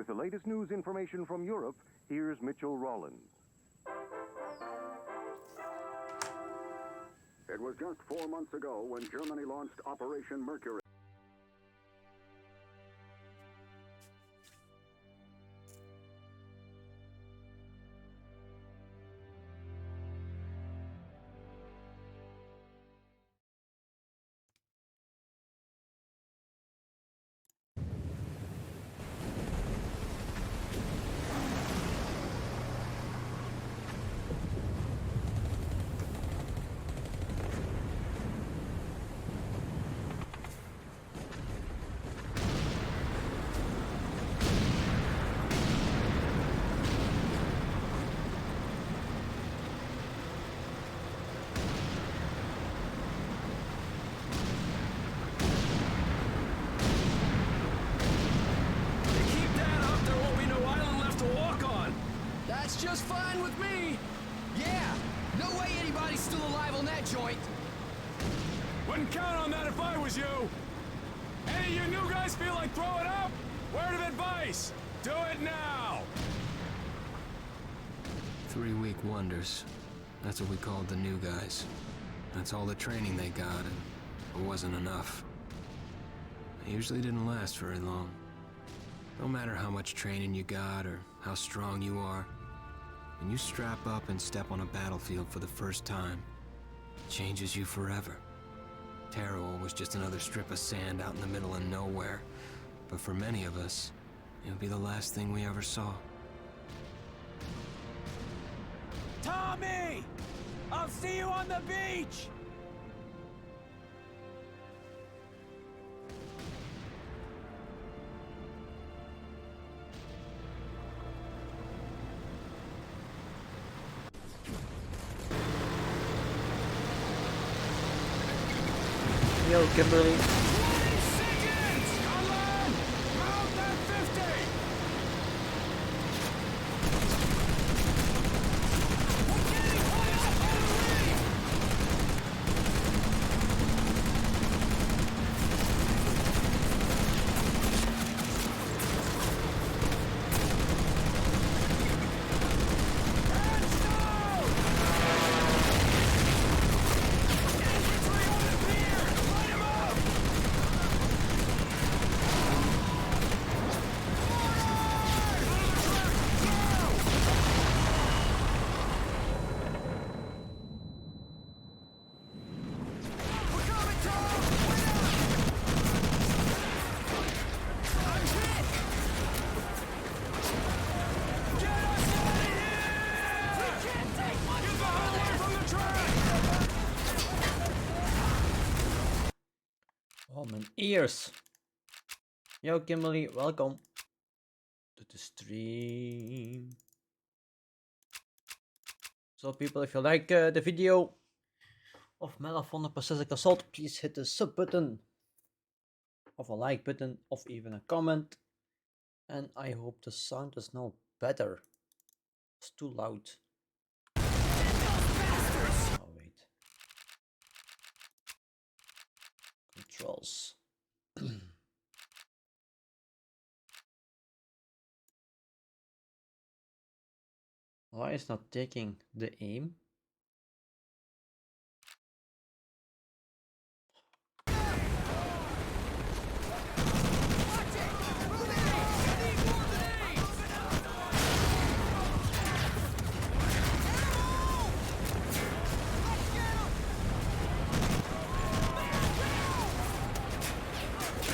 With the latest news information from Europe, here's Mitchell Rollins. It was just 4 months ago when Germany launched Operation Mercury. That's just fine with me. Yeah, no way anybody's still alive on that joint. Wouldn't count on that if I was you. Any of you new guys feel like throwing up? Word of advice, do it now. 3-week wonders. That's what we called the new guys. That's all the training they got, and it wasn't enough. It usually didn't last very long. No matter how much training you got or how strong you are, when you strap up and step on a battlefield for the first time, it changes you forever. Terror was just another strip of sand out in the middle of nowhere, but for many of us, it would be the last thing we ever saw. Tommy! I'll see you on the beach! Yo, Kimberly. Oh, mijn ears. Yo, Kimberly, welkom to the stream. So, people, if you like the video of Marathon the Pacific Assault, please hit the sub button, of a like button, of even a comment. And I hope the sound is now better. It's too loud. Oh, wait. Controls. Why is not taking the aim?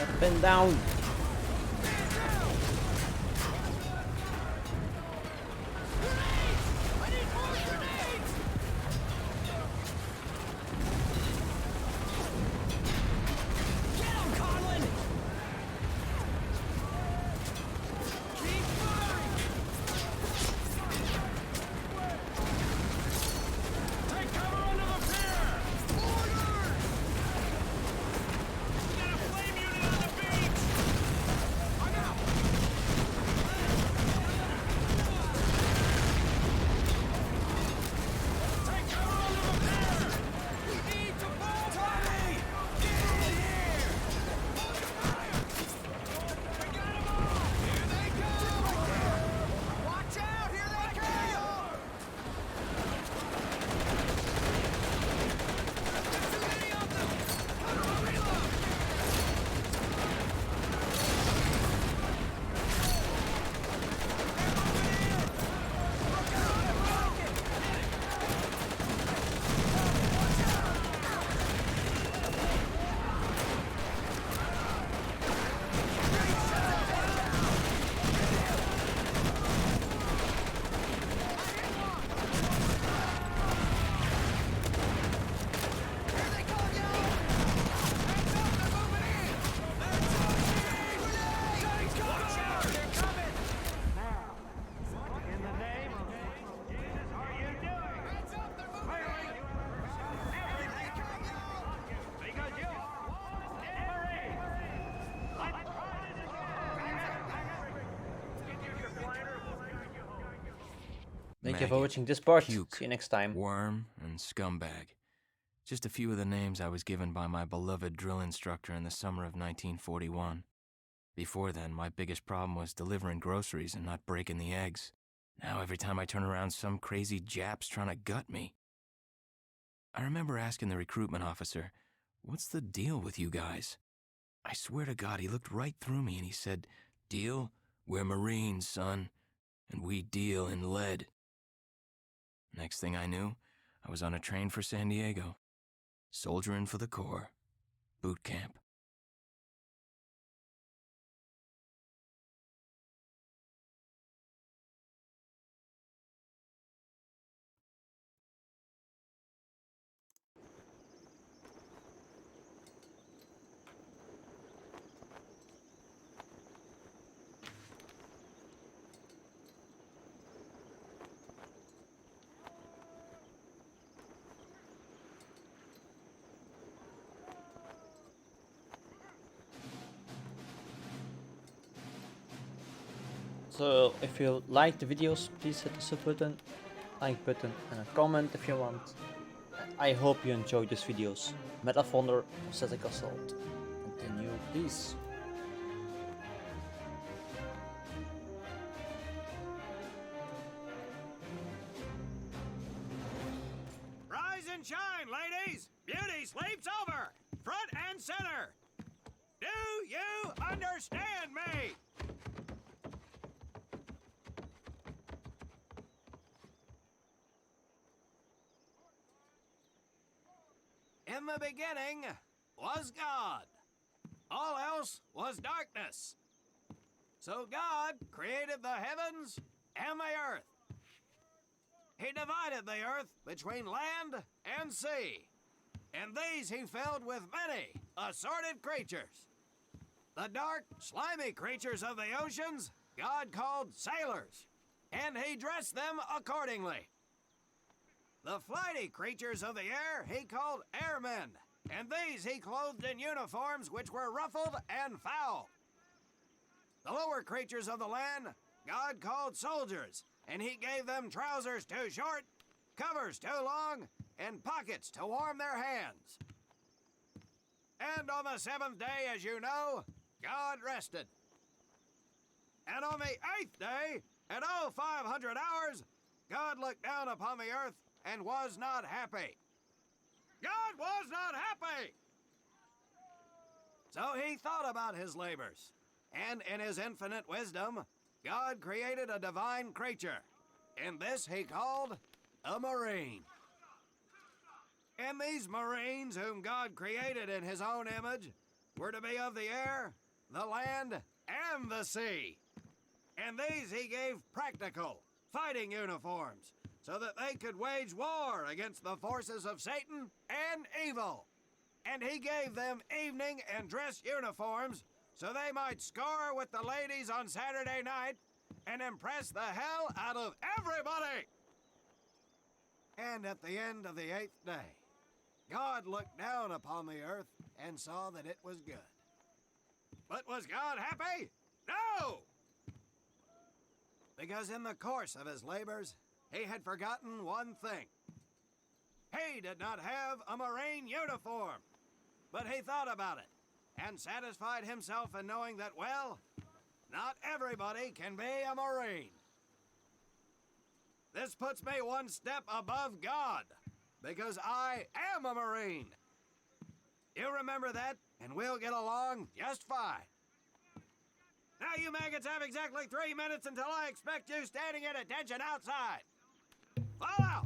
Up and down. Thank you for maggot, watching this part. puke, See you next time. worm, and scumbag. Just a few of the names I was given by my beloved drill instructor in the summer of 1941. Before then, my biggest problem was delivering groceries and not breaking the eggs. Now every time I turn around, some crazy Jap's trying to gut me. I remember asking the recruitment officer, "What's the deal with you guys?" I swear to God, he looked right through me and he said, "Deal? We're Marines, son, and we deal in lead." Next thing I knew, I was on a train for San Diego. Soldiering for the Corps. Boot camp. So if you like the videos, please hit the sub button, like button and a comment if you want. I hope you enjoyed these videos. Medal of Honor, Pacific Assault. Continue, please. Rise and shine, ladies! Beauty sleeps over! Front and center! Do you understand me? In the beginning was God. All else was darkness. So God created the heavens and the earth. He divided the earth between land and sea, and these he filled with many assorted creatures. The dark, slimy creatures of the oceans God called sailors, and he dressed them accordingly. The flighty creatures of the air he called airmen, and these he clothed in uniforms which were ruffled and foul. The lower creatures of the land God called soldiers, and he gave them trousers too short, covers too long, and pockets to warm their hands. And on the seventh day, as you know, God rested. And on the eighth day, at 0500 hours, God looked down upon the earth and was not happy. God was not happy! So he thought about his labors, and in his infinite wisdom, God created a divine creature, and this he called a Marine. And these Marines, whom God created in his own image, were to be of the air, the land, and the sea. And these he gave practical, fighting uniforms, so that they could wage war against the forces of Satan and evil. And he gave them evening and dress uniforms, so they might score with the ladies on Saturday night and impress the hell out of everybody. And at the end of the eighth day, God looked down upon the earth and saw that it was good. But was God happy? No! Because in the course of his labors, he had forgotten one thing. He did not have a Marine uniform, but he thought about it and satisfied himself in knowing that, well, not everybody can be a Marine. This puts me one step above God, because I am a Marine. You remember that, and we'll get along just fine. Now you maggots have exactly 3 minutes until I expect you standing at attention outside. Fall out!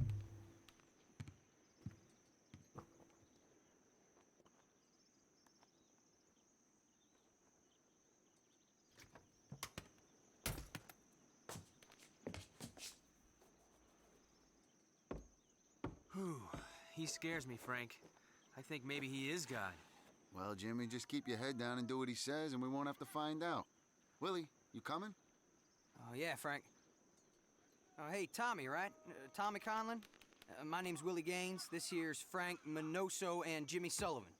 Whew. He scares me, Frank. I think maybe he is God. Well, Jimmy, just keep your head down and do what he says, and we won't have to find out. Willie, you coming? Oh, yeah, Frank. Oh, hey, Tommy, right? Tommy Conlon? My name's Willie Gaines. This here's Frank Minoso and Jimmy Sullivan.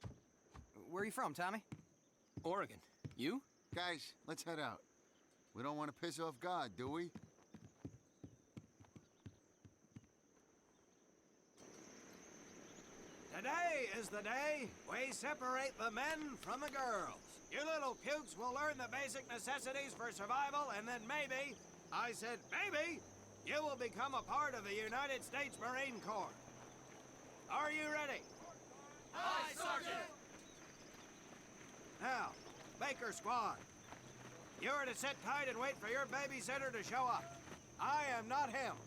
Where are you from, Tommy? Oregon. You? Guys, let's head out. We don't want to piss off God, do we? Today is the day we separate the men from the girls. You little pukes will learn the basic necessities for survival, and then maybe, I said maybe, you will become a part of the United States Marine Corps. Are you ready? Aye, Sergeant! Now, Baker Squad. You are to sit tight and wait for your babysitter to show up. I am not him.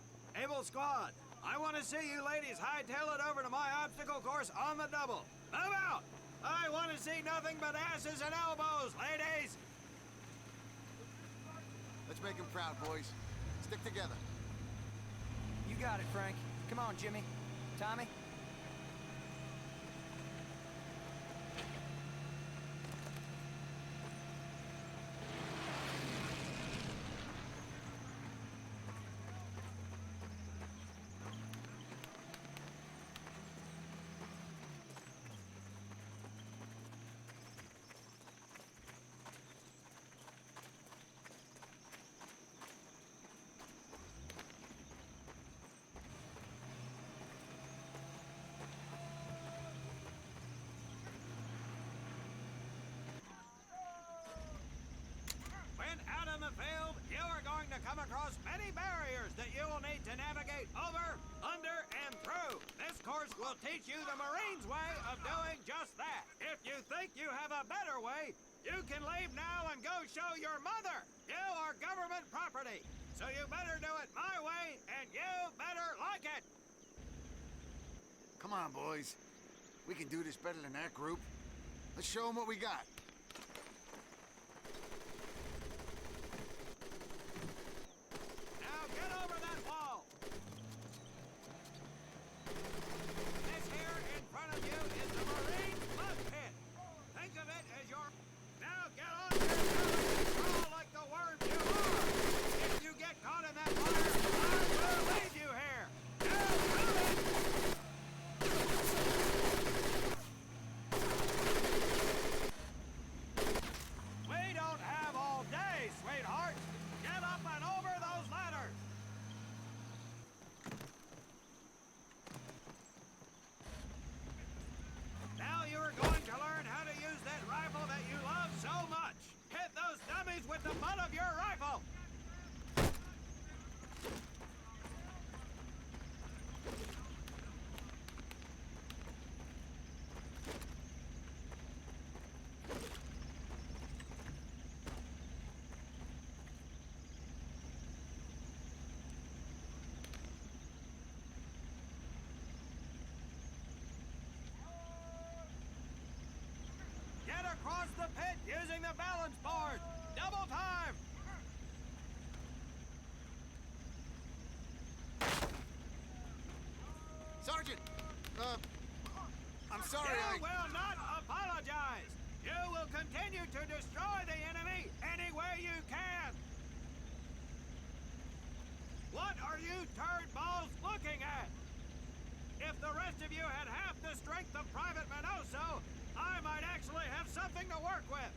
Able Squad, I want to see you ladies hightail it over to my obstacle course on the double. Move out! I want to see nothing but asses and elbows, ladies! Let's make him proud, boys. Stick together. You got it, Frank. Come on, Jimmy. Tommy? When out in the field, you are going to come across many barriers that you will need to navigate over, under, and through. This course will teach you the Marines' way of doing just that. If you think you have a better way, you can leave now and go show your mother. You are government property, so you better do it my way, and you better like it. Come on, boys. We can do this better than that group. Let's show them what we got. Now get over that wall. This here in front of you is the Marine mud pit. Think of it as your... Now get on your belly and crawl like the worm you are. If you get caught in that fire, I will leave you here. Now move it. We don't have all day, sweetheart. Get up and over those ladders. Now you're going to learn how to use that rifle that you love so much. Hit those dummies with the butt of your rifle. Get across the pit using the balance board. Double time. Sergeant! I'm sorry, You will not apologize. You will continue to destroy the enemy any way you can. What are you turd balls looking at? If the rest of you had half the strength of Private Minoso, I might actually have something to work with.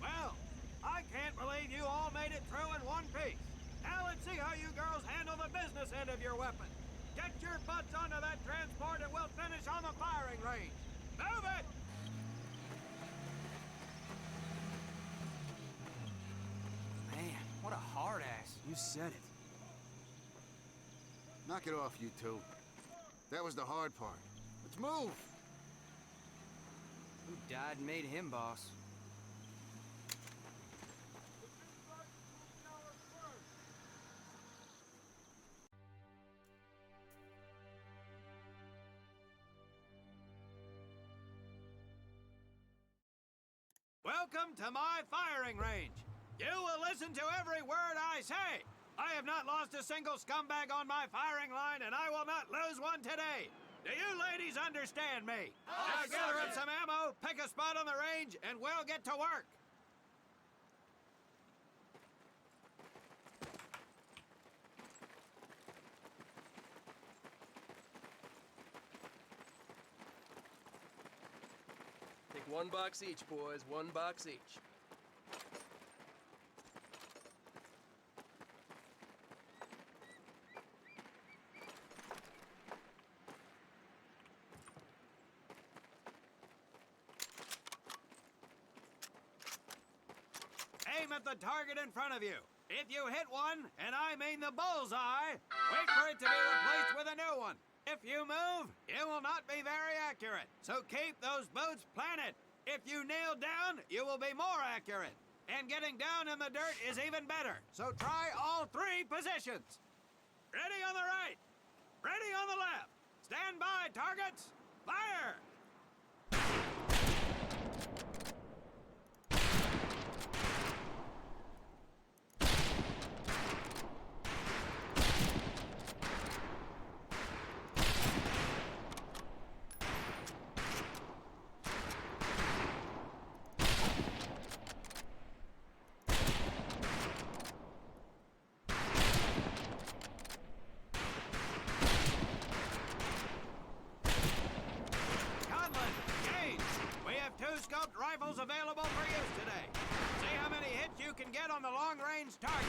Well, I can't believe you all made it through in one piece. Now let's see how you girls handle the business end of your weapon. Get your butts onto that transport and we'll finish on the firing range. Move it! Man, what a hard ass. You said it. Knock it off, you two. That was the hard part. Let's move! Who died and made him boss? Welcome to my firing range. You will listen to every word I say. I have not lost a single scumbag on my firing line, and I will not lose one today. Do you ladies understand me? Now gather up some ammo, pick a spot on the range, and we'll get to work. Take one box each, boys. One box each. aim at the target in front of you. If you hit one, and I mean the bullseye, wait for it to be replaced with a new one. If you move, it will not be very accurate. So keep those boots planted. If you nail down, you will be more accurate. And getting down in the dirt is even better. So try all 3 positions. Ready on the right. Ready on the left. Stand by, targets. Fire! Scoped rifles available for use today. See how many hits you can get on the long-range target.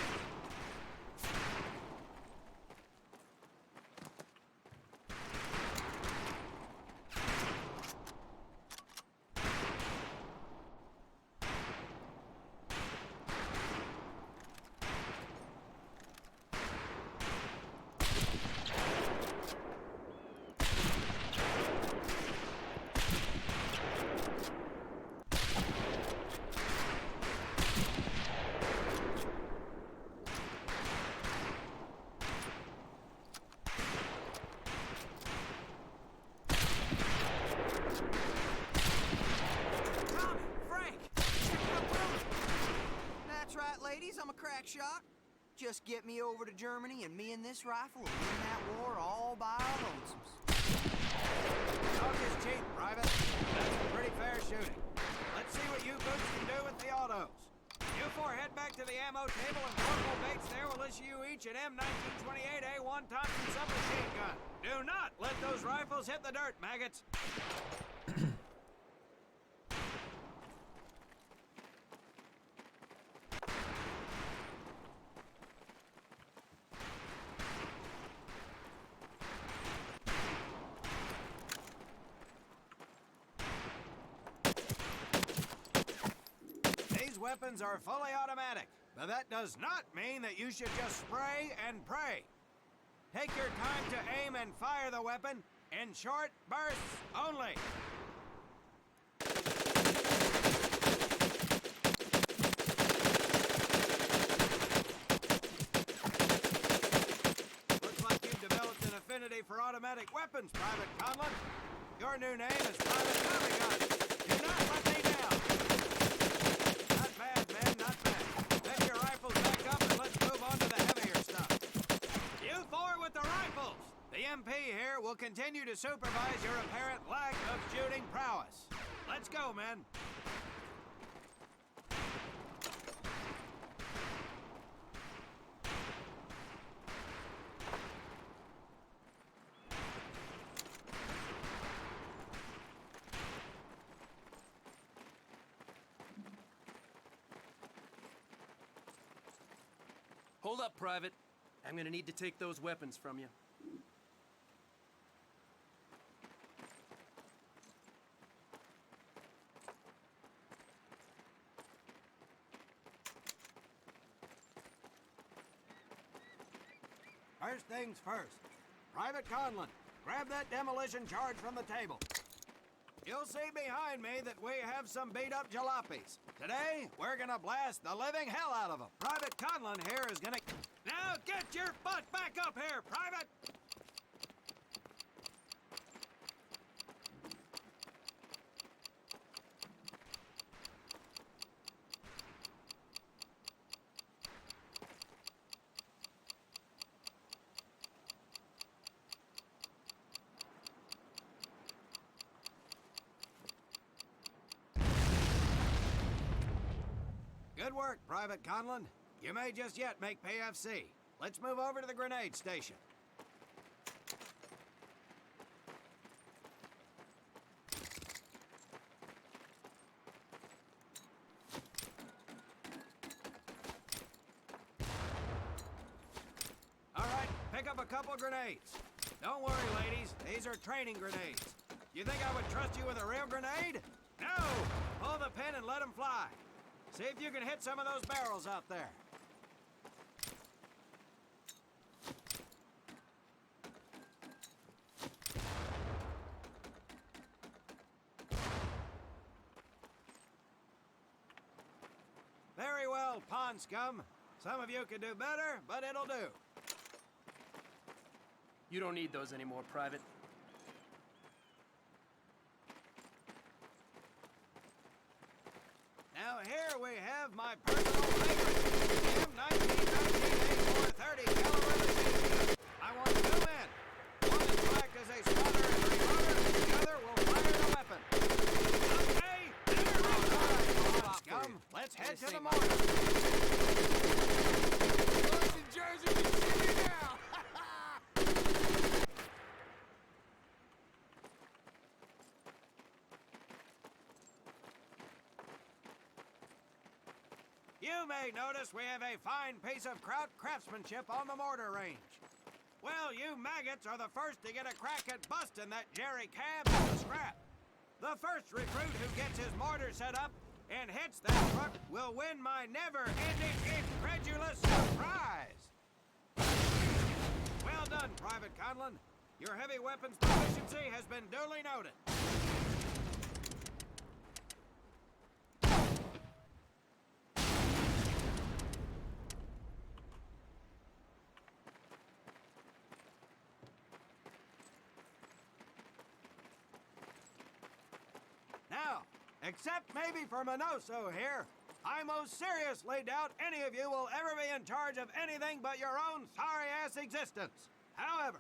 I'm a crack shot. Just get me over to Germany and me and this rifle will win that war all by our lonesomes. Talk is cheap, Private. That's pretty fair shooting. Let's see what you boots can do with the autos. You 4 head back to the ammo table and Corporal Bates there will issue you each an M1928A1 Thompson submachine gun. Do not let those rifles hit the dirt, maggots. Weapons are fully automatic, but that does not mean that you should just spray and pray. Take your time to aim and fire the weapon in short bursts only. Looks like you've developed an affinity for automatic weapons, Private Conlon. Your new name is Private Tommy Gun. Do not let me down. Not bad, men, not bad. Set your rifles back up and let's move on to the heavier stuff. You 4 with the rifles. The MP here will continue to supervise your apparent lack of shooting prowess. Let's go, men. Hold up, Private. I'm gonna need to take those weapons from you. First things first. Private Conlon, grab that demolition charge from the table. You'll see behind me that we have some beat-up jalopies. Today, we're gonna blast the living hell out of them. Private Conlon here is gonna... Now get your butt back up here, Private! Good work, Private Conlon. You may just yet make PFC. Let's move over to the grenade station. All right, pick up a couple grenades. Don't worry, ladies. These are training grenades. You think I would trust you with a real grenade? No! Pull the pin and let them fly. See if you can hit some of those barrels out there. Very well, pond scum. Some of you could do better, but it'll do. You don't need those anymore, Private. Now here we have my personal favorite, M19 A430 caliber machine gun. I want two men. One is to act as a spotter and reloader, the other will fire the weapon. Okay, there we go. Pond scum, let's head to the mortar. Boys in Jersey can see me now! You may notice we have a fine piece of kraut craftsmanship on the mortar range. Well, you maggots are the first to get a crack at busting that jerry cab to the scrap. The first recruit who gets his mortar set up and hits that truck will win my never-ending incredulous surprise. Well done, Private Conlon. Your heavy weapons proficiency has been duly noted. Now, except maybe for Minoso here, I most seriously doubt any of you will ever be in charge of anything but your own sorry-ass existence. However,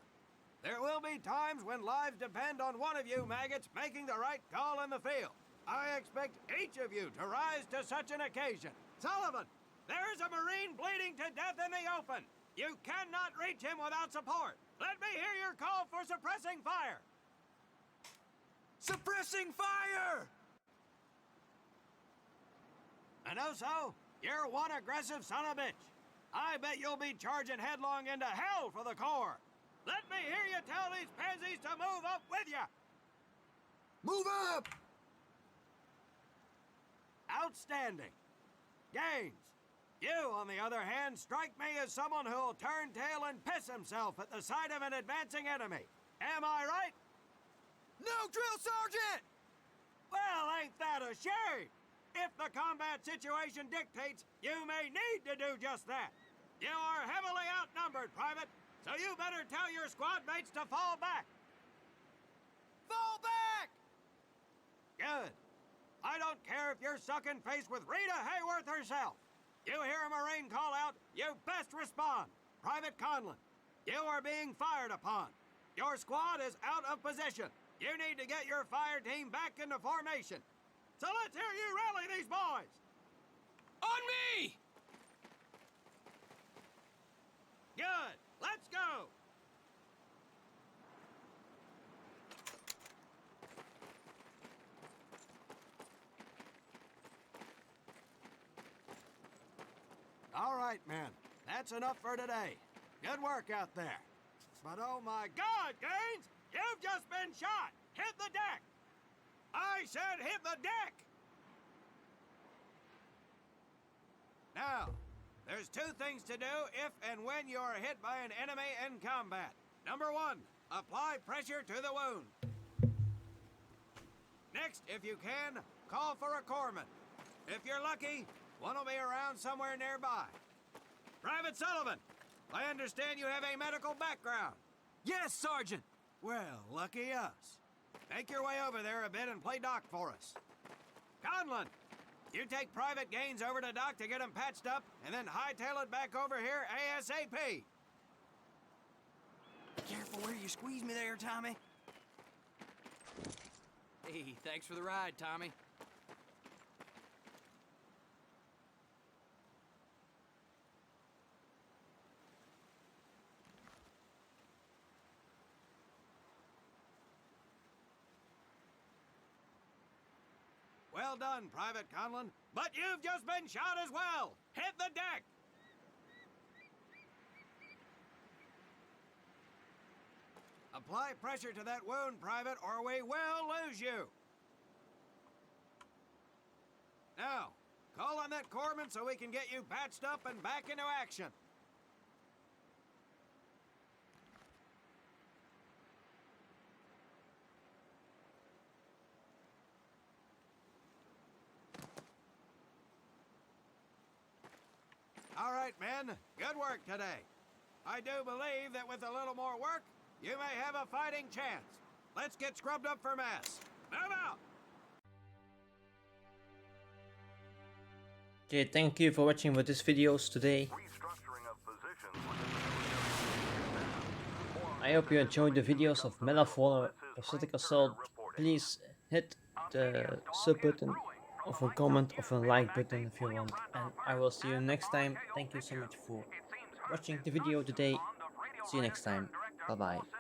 there will be times when lives depend on one of you maggots making the right call in the field. I expect each of you to rise to such an occasion. Sullivan, there's a Marine bleeding to death in the open. You cannot reach him without support. Let me hear your call for suppressing fire. Suppressing fire! Minoso, you're one aggressive son of a bitch. I bet you'll be charging headlong into hell for the Corps. Let me hear you tell these pansies to move up with you. Move up! Outstanding. Gaines, you, on the other hand, strike me as someone who'll turn tail and piss himself at the sight of an advancing enemy. Am I right? No, drill sergeant! Well, ain't that a shame? If the combat situation dictates, you may need to do just that. You are heavily outnumbered, Private, so you better tell your squad mates to fall back. Fall back! Good. I don't care if you're sucking face with Rita Hayworth herself. You hear a Marine call out, you best respond. Private Conlon, you are being fired upon. Your squad is out of position. You need to get your fire team back into formation. So let's hear you rally these boys. On me! Good. Let's go. All right, men. That's enough for today. Good work out there. But oh my God, Gaines! You've just been shot! Hit the deck! I said hit the deck! Now, there's two things to do if and when you are hit by an enemy in combat. Number one, apply pressure to the wound. Next, if you can, call for a corpsman. If you're lucky, one will be around somewhere nearby. Private Sullivan, I understand you have a medical background. Yes, Sergeant! Well, lucky us. Make your way over there a bit and play doc for us. Conlon, you take Private Gaines over to doc to get him patched up, and then hightail it back over here ASAP. Careful where you squeeze me there, Tommy. Hey, thanks for the ride, Tommy. Well done, Private Conlon, but you've just been shot as well. Hit the deck. Apply pressure to that wound, Private, or we will lose you. Now, Call on that corpsman so we can get you patched up and back into action. All right, men. Good work today. I do believe that with a little more work, you may have a fighting chance. Let's get scrubbed up for mass. Move out! Okay, thank you for watching with these videos today. I hope you enjoyed the videos of Medal of Honor Pacific Assault. Please hit the sub button, of a comment, of a like button if you want. And I will see you next time. Thank you so much for watching the video today. See you next time. Bye bye.